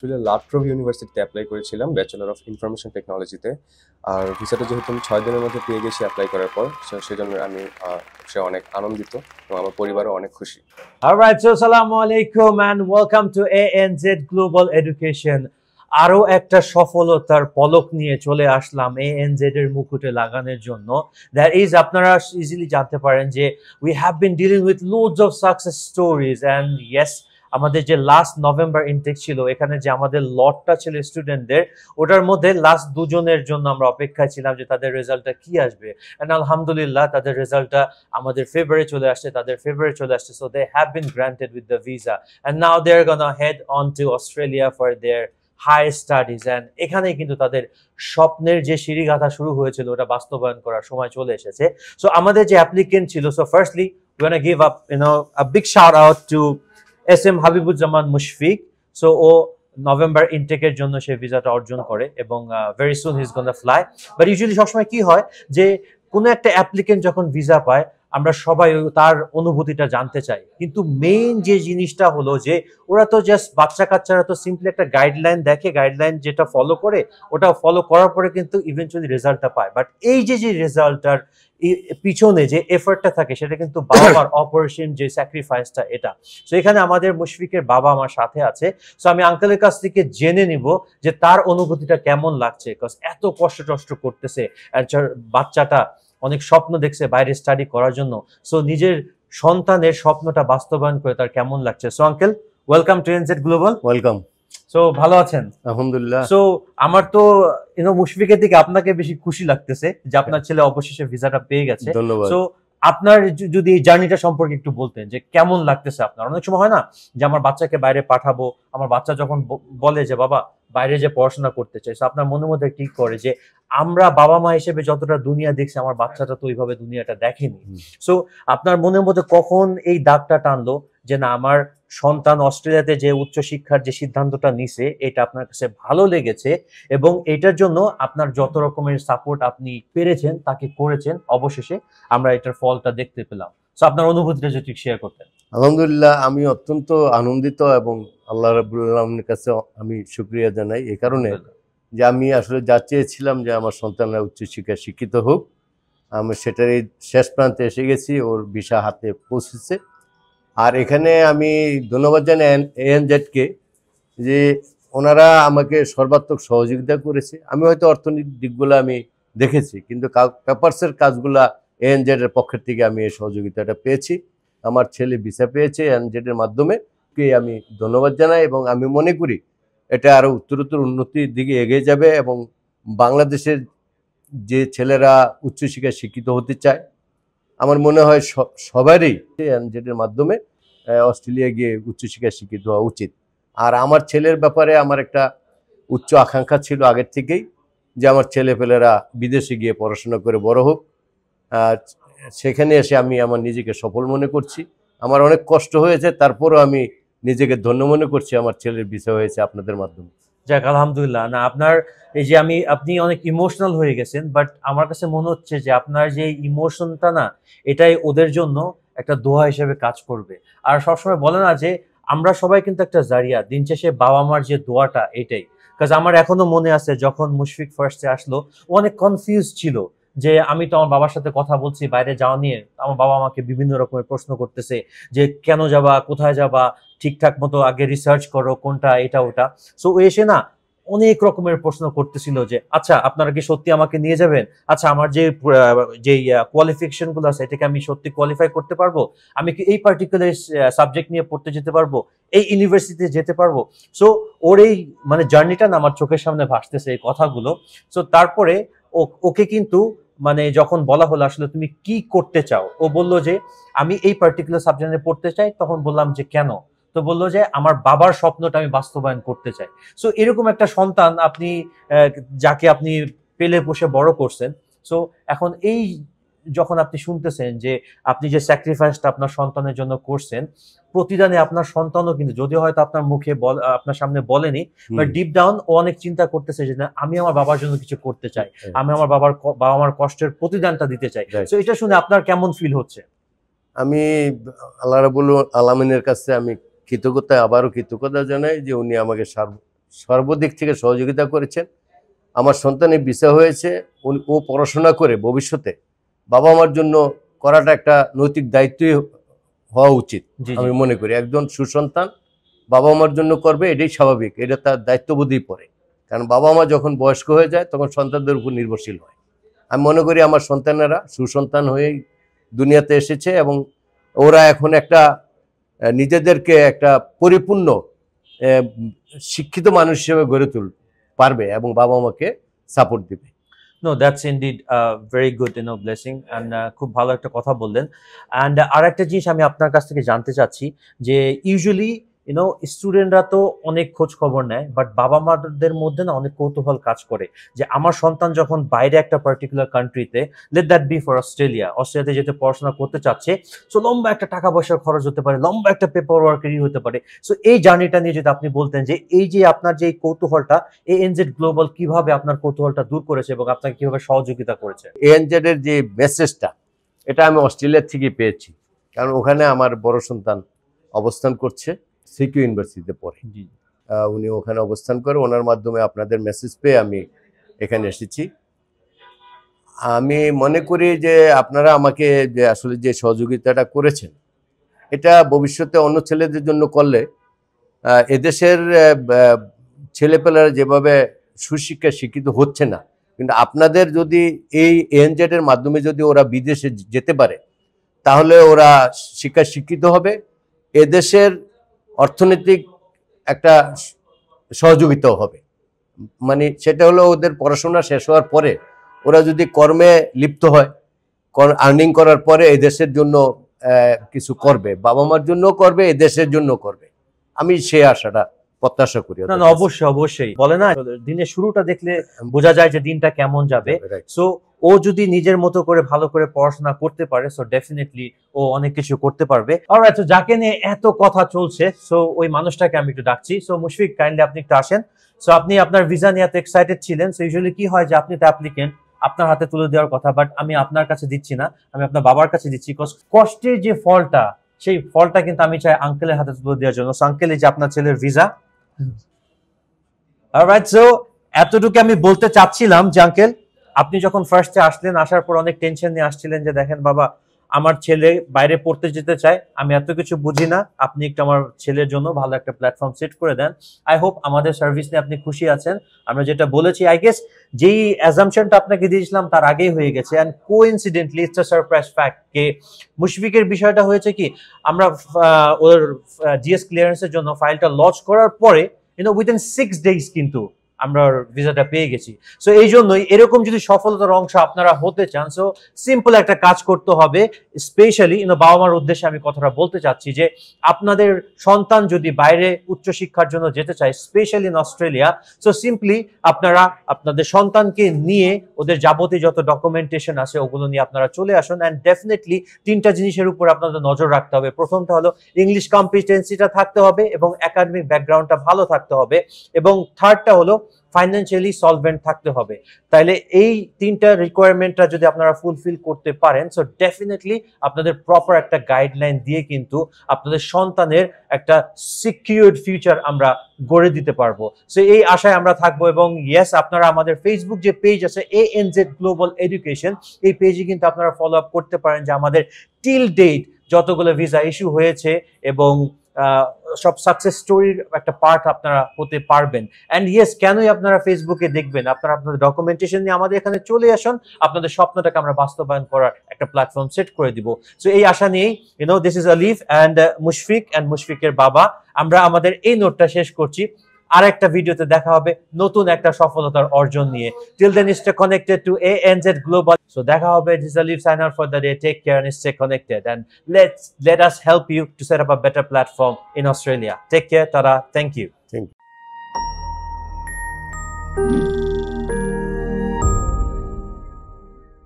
অস্ট্রেলিয়ার লাট্রোভ ইউনিভার্সিটিতে অ্যাপ্লাই করেছিলাম ব্যাচেলর অফ ইনফরমেশন টেকনোলজিতে। আর ভিসাটা যেহেতু আমি 6 দিনের মধ্যে পেয়ে গেছি অ্যাপ্লাই করার পর, সেজন্য আমি সে অনেক আনন্দিত এবং আমার পরিবারও অনেক খুশি। All right, so Assalamu alaikum and welcome to ANZ Global Education. আরো একটা সফলতার পলক নিয়ে চলে আসলাম ANZ এর মুকুটে লাগানোর জন্য। দ্যাট ইজ আপনারা ইজিলি জানতে পারেন যে we have been dealing with loads of success stories and yes, আমাদের যে লাস্ট নভেম্বর ইনটেক ছিল, এখানে যে আমাদের লটটা ছিল স্টুডেন্টদের, ওটার মধ্যে লাস্ট দুজনের জন্য আমরা অপেক্ষায় ছিলাম যে তাদের রেজাল্টটা কি আসবে। এন্ড আলহামদুলিল্লাহ তাদের রেজাল্টটা আমাদের ফেভারে চলে আসছে, so they have been granted with the visa and now they are gonna head on to Australia for their high studies. And এখানেই কিন্তু তাদের স্বপ্নের যে সিঁড়িগাথা শুরু হয়েছিল ওটা বাস্তবায়ন করার সময় চলে এসেছে। সো আমাদের যে অ্যাপ্লিকেন্ট ছিল, so firstly we want to give up a big shout out to SM Habibuzzaman Mushfiq. So ও নভেম্বর ইনটেকের জন্য সে ভিসাটা অর্জন করে এবং very soon he is gonna fly. But usually সবসময় কি হয় যে কোনো একটা অ্যাপ্লিকেন্ট যখন ভিসা পায় আমরা সবাই তার অনুভূতিটা জানতে চাই, কিন্তু মেইন যে জিনিসটা হলো যে ওরা তো জাস্ট বাচ্চা কাচ্চারা তো সিম্পলি একটা গাইডলাইন দেখে, গাইডলাইন যেটা ফলো করে ওটা ফলো করার পরে কিন্তু ইভেন্চুয়ালি রেজাল্টটা পায়। বাট এই যে রেজাল্টটার পিছনে যে এফর্টটা থাকে সেটা কিন্তু বাবা মার অপারেশন যে স্যাক্রিফাইসটা, এটা। সো এখানে আমাদের মুশফিকের বাবা আমার সাথে আছে। সো আমি আঙ্কেলের কাছ থেকে জেনে নিব যে তার অনুভূতিটা কেমন লাগছে, বিকজ এত কষ্ট করতেছে, বাচ্চাটা অনেক স্বপ্ন দেখছে বাইরে স্টাডি করার জন্য। সো নিজের সন্তানের স্বপ্নটা বাস্তবায়ন করে তার কেমন লাগছে। So uncle, welcome to ANZ global. Welcome. So ভালো আছেন? আলহামদুলিল্লাহ। সো আমার তো মুশফিকের দিকে আপনাকে বেশি খুশি লাগতেছে যে আপনার ছেলে অবশেষে ভিসাটা পেয়ে গেছে। ধন্যবাদ। সো আপনার যদি এই জার্নিটা সম্পর্কে একটু বলতেন যে কেমন লাগতেছে আপনার। অনেক সময় হয় না যে আমার বাচ্চাকে বাইরে পাঠাবো, আমার বাচ্চা যখন বলে যে বাবা বাইরে যে পড়াশোনা করতে চাই, সো আপনার মনের মধ্যে ঠিক করে যে আমরা বাবা মা হিসেবে যতটা দুনিয়া দেখছি আমার বাচ্চাটা তো ওইভাবে দুনিয়াটা দেখেনি। সো আপনার মনের মধ্যে কখন এই দাগটা টানলো যে না, আমার সন্তান অস্ট্রেলিয়াতে যে উচ্চ শিক্ষার যে সিদ্ধান্তটা নিছে এটা আপনার কাছে ভালো লেগেছে এবং এটার জন্য আপনার যত রকমের সাপোর্ট আপনি পেরেছেন তাকে করেছেন, অবশেষে আমরা এটার ফলটা দেখতে পেলাম। সো আপনার অনুভূতিটা যদি শেয়ার করতেন। আলহামদুলিল্লাহ, আমি অত্যন্ত আনন্দিত এবং আল্লাহ রাব্বুল আলামিনের কাছে আমি শুকরিয়া জানাই এই কারণে যে আমি আসলে যা চেয়েছিলাম যে আমার সন্তানরা উচ্চশিক্ষায় শিক্ষিত হোক, আমি সেটার এই শেষ প্রান্তে এসে গেছি, ওর ভিসা হাতে পৌঁছেছে। আর এখানে আমি ধন্যবাদ জানাই ANZ-কে যে ওনারা আমাকে সর্বাত্মক সহযোগিতা করেছে। আমি হয়তো অর্থনৈতিক দিকগুলো আমি দেখেছি, কিন্তু পেপারসের কাজগুলা ANZ-এর পক্ষের থেকে আমি এই সহযোগিতাটা পেয়েছি। আমার ছেলে ভিসা পেয়েছে ANZ-এর মাধ্যমে, আমি ধন্যবাদ জানাই এবং আমি মনে করি এটা আরও উত্তরোত্তর উন্নতির দিকে এগিয়ে যাবে এবং বাংলাদেশের যে ছেলেরা উচ্চশিক্ষায় শিক্ষিত হতে চায় আমার মনে হয় সবারই ANZ-এর মাধ্যমে অস্ট্রেলিয়া গিয়ে উচ্চশিক্ষায় শিক্ষিত হওয়া উচিত। আর আমার ছেলের ব্যাপারে আমার একটা উচ্চ আকাঙ্ক্ষা ছিল আগের থেকেই যে আমার ছেলেপেলেরা বিদেশে গিয়ে পড়াশোনা করে বড় হোক। সেখানে এসে আমি আমার নিজেকে সফল মনে করছি। আমার অনেক কষ্ট হয়েছে, তারপরও আমি নিজেকে ধন্য মনে করছি আমার ছেলের ভিসা হয়েছে আপনাদের মাধ্যমে। যাক আলহামদুলিল্লাহ। না, আপনার এই যে আপনি অনেক ইমোশনাল হয়ে গেছেন, বাট আমার কাছে মনে হচ্ছে যে আপনার যে ইমোশনটা না, এটাই ওদের জন্য একটা দোয়া হিসেবে কাজ করবে। আর সবসময় বলে না যে আমরা সবাই কিন্তু একটা জারিয়া, দিন শেষে বাবা মার যে দোয়াটা এটাই। কাজ আমার এখনো মনে আছে যখন মুশফিক ফার্স্টে আসলো, ও অনেক কনফিউজ ছিল যে আমি তো আমার বাবার সাথে কথা বলছি বাইরে যাওয়া নিয়ে, আমার বাবা আমাকে বিভিন্ন রকমের প্রশ্ন করতেছে যে কেন যাবা, কোথায় যাবা, ঠিকঠাক মতো আগে রিসার্চ করো কোনটা এটা ওটা। সো এসে না অনেক রকমের প্রশ্ন করতেছিল যে আচ্ছা আপনারা কি সত্যি আমাকে নিয়ে যাবেন, আচ্ছা আমার যে কোয়ালিফিকেশন গুলো আছে এটাকে আমি সত্যি কোয়ালিফাই করতে পারবো, আমি কি এই পার্টিকুলার সাবজেক্ট নিয়ে পড়তে যেতে পারবো, এই ইউনিভার্সিটিতে যেতে পারবো। সো ওর এই জার্নিটা না আমার চোখের সামনে ভাসতেছে এই কথাগুলো। সো তারপরে ওকে কিন্তু যখন বলা হলো আসলে তুমি কি করতে চাও, ও বললো যে আমি এই পার্টিকুলার সাবজেক্টে পড়তে চাই। তখন বললাম যে কেন, তো বললো যে আমার বাবার স্বপ্নটা আমি বাস্তবায়ন করতে চাই। সো এরকম একটা সন্তান আপনি যাকে আপনি পেলে পোষে বড় করছেন, সো এখন এই যখন আপনি শুনতেছেন যে আপনি যে স্যাক্রিফাইসটা আপনার সন্তানের জন্য করছেন, প্রতিদানে আপনার সন্তানও কিন্তু যদিও হয়তো আপনার মুখে আপনার সামনে বলেনি, বাট ডিপ ডাউন ও অনেক চিন্তা করতেছে যে আমি আমার বাবার জন্য কিছু করতে চাই, আমি আমার বাবা মার কষ্টের প্রতিদানটা দিতে চাই। সো এটা শুনে আপনার কেমন ফিল হচ্ছে? আমি আল্লাহ রাব্বুল আলামিনের কাছে আমি আবারও কৃতজ্ঞতা জানাই যে উনি আমাকে সর্বদিক থেকে সহযোগিতা করেছেন। আমার সন্তানের ভিসা হয়েছে, ও পড়াশোনা করে ভবিষ্যতে বাবা মার জন্য করাটা একটা নৈতিক দায়িত্বই হওয়া উচিত। জি, জি। আমি মনে করি একজন সুসন্তান বাবা মার জন্য করবে, এটাই স্বাভাবিক, এটা তার দায়িত্ববোধেই পড়ে। কারণ বাবা মা যখন বয়স্ক হয়ে যায় তখন সন্তানদের উপর নির্ভরশীল হয়। আমি মনে করি আমার সন্তানেরা সুসন্তান হয়েই দুনিয়াতে এসেছে এবং ওরা এখন একটা নিজেদেরকে একটা পরিপূর্ণ শিক্ষিত মানুষ হিসেবে গড়ে তুলতে পারবে এবং বাবা মাকে সাপোর্ট দিবে। No, that's indeed very good, blessing, and খুব ভালো একটা কথা বললেন। And আরেকটা জিনিস আমি আপনার কাছ থেকে জানতে চাচ্ছি যে ইউজুয়ালি স্টুডেন্টরা তো অনেক খোঁজ খবর নেয়, বাট বাবা মাদের মধ্যে না অনেক কৌতূহল কাজ করে যে আমার সন্তান যখন বাইরে একটা পার্টিকুলার কান্ট্রিতে, লেট দ্যাট বি ফর অস্ট্রেলিয়াতে যেতে পড়াশোনা করতে চাচ্ছে, সো লম্বা একটা টাকা পয়সার খরচ হতে পারে, লম্বা একটা পেপার ওয়ার্কেরই হতে পারে। সো এই জার্নিটা নিয়ে যদি আপনি বলতেন যে এই যে আপনার যে কৌতূহলটা, ANZ গ্লোবাল কিভাবে আপনার কৌতূহলটা দূর করেছে এবং আপনাকে কিভাবে সহযোগিতা করেছে? ANZ এর যে মেসেজটা, এটা আমি অস্ট্রেলিয়া থেকে পেয়েছি, কারণ ওখানে আমার বড় সন্তান অবস্থান করছে, সিকিউ ইউনিভার্সিটিতে পড়ে। উনি ওখানে অবস্থান করে, ওনার মাধ্যমে আপনাদের মেসেজ পেয়ে আমি এখানে এসেছি। আমি মনে করি যে আপনারা আমাকে যে আসলে যে সহযোগিতাটা করেছেন, এটা ভবিষ্যতে অন্য ছেলেদের জন্য করলে এদেশের ছেলেপেলেরা যেভাবে সুশিক্ষায় শিক্ষিত হচ্ছে না, কিন্তু আপনাদের যদি এই ANZ এর মাধ্যমে যদি ওরা বিদেশে যেতে পারে, তাহলে ওরা শিক্ষায় শিক্ষিত হবে, এদেশের অর্থনৈতিক একটা সহযোগিতাও হবে। মানে সেটা হলো ওদের পড়াশোনা শেষ হওয়ার পরে ওরা যদি কর্মে লিপ্ত হয়, আর্নিং করার পরে এদেশের জন্য কিছু করবে, বাবা মার জন্য করবে, এদেশের জন্য করবে। আমি সেই আশাটা প্রত্যাশা করি। না, অবশ্যই অবশ্যই। বলে না, দিনের শুরুটা দেখলে বোঝা যায় যে দিনটা কেমন যাবে। সো ও যদি নিজের মতো করে ভালো করে পড়াশোনা করতে পারে, সো ডেফিনেটলি ও অনেক কিছু করতে পারবে। অলরাইট, সো যাকে নিয়ে এত কথা চলছে, সো ওই মানুষটাকে আমি একটু ডাকছি। সো মুশফিক, কাইন্ডলি আপনি একটু আসেন। সো আপনি আপনার ভিসা নিয়ে এত এক্সাইটেড ছিলেন। সো ইউজুয়ালি কি হয় যে আপনি তো অ্যাপ্লিকেন্ট, আপনার হাতে তুলে দেওয়ার কথা, বাট আমি আপনার কাছে দিচ্ছি না, আমি আপনার বাবার কাছে দিচ্ছি। কষ্টের যে ফলটা, সেই ফলটা কিন্তু আমি চাই আঙ্কেলের হাতে তুলে দেওয়ার জন্য। সো আঙ্কেল, এই যে আপনার ছেলের ভিসা। অলরাইট, সো এতটুকু আমি বলতে চাচ্ছিলাম যে আঙ্কেল, আপনি যখন ফার্স্টে আসলেন, আসার পর অনেক টেনশন নিয়ে আসছিলেন যে দেখেন বাবা, আমার ছেলে বাইরে পড়তে যেতে চায়, আমি এত কিছু বুঝি না, আপনি একটু আমার ছেলের জন্য ভালো একটা প্ল্যাটফর্ম সেট করে দেন। আই হোপ আমাদের সার্ভিস নিয়ে আপনি খুশি আছেন। আমরা যেটা বলেছি, আই গেস যেই অ্যাজাম্পশনটা আপনাকে দিয়েছিলাম তার আগেই হয়ে গেছে। And coincidentally it's a surprise fact কে মুশফিকের বিষয়টা হয়েছে কি, আমরা ওর GS ক্লিয়ারেন্সের জন্য ফাইলটা লঞ্চ করার পরে উইদিন 6 days কিন্তু আমরা ভিসাটা পেয়ে গেছি। সো এই জন্যই এরকম যদি সফলতার অংশ আপনারা হতে চান, সো সিম্পল একটা কাজ করতে হবে। স্পেশালি বাবা মার উদ্দেশ্যে আমি কথাটা বলতে চাচ্ছি যে আপনাদের সন্তান যদি বাইরে উচ্চশিক্ষার জন্য যেতে চায়, specially in Australia, so simply আপনারা আপনাদের সন্তানকে নিয়ে ওদের যাবতীয় যত ডকুমেন্টেশন আছে ওগুলো নিয়ে আপনারা চলে আসুন। অ্যান্ড ডেফিনেটলি 3টা জিনিসের উপর আপনাদের নজর রাখতে হবে। প্রথমটা হলো ইংলিশ কম্পিটেন্সিটা থাকতে হবে এবং একাডেমিক ব্যাকগ্রাউন্ডটা ভালো থাকতে হবে, এবং থার্ডটা হলো ফাইন্যান্সিয়ালি সলভেন্ট থাকতে হবে। তাইলে এই 3টা রিকোয়ারমেন্টটা যদি আপনারা ফুলফিল করতে পারেন, সো ডেফিনেটলি আপনাদের প্রপার একটা গাইডলাইন দিয়ে কিন্তু আপনাদের সন্তানের একটা সিকিউরড ফিউচার আমরা গড়ে দিতে পারবো। সো এই আশায় আমরা থাকবো। এবং ইয়েস, আপনারা আমাদের ফেসবুক যে পেজ আছে ANZ গ্লোবাল এডুকেশন, এই পেজে কিন্তু আপনারা ফলো আপ করতে পারেন যে আমাদের টিল ডেট যতগুলো ভিসা ইস্যু হয়েছে এবং সব সাকসেস স্টোরির একটা পার্ট আপনারা হতে পারবেন। অ্যান্ড ইয়েস, কেনই আপনারা ফেসবুকে দেখবেন, আপনারা আপনাদের ডকুমেন্টেশন নিয়ে আমাদের এখানে চলে আসুন, আপনাদের স্বপ্নটাকে আমরা বাস্তবায়ন করার একটা প্ল্যাটফর্ম সেট করে দিব। সো এই আশা নিয়েই this is Alif and Mushfiq and মুশফিকের বাবা, আমরা আমাদের এই নোটটা শেষ করছি। আরেকটা ভিডিওতে দেখা হবে নতুন একটা সফলতার অর্জন নিয়ে। Till then stay connected to ANZ global. So দেখা হবে। This is Alif, sign out for the day. Take care and stay connected, and let us help you to set up a better platform in Australia. Take care. Tada. Thank you. Thank you.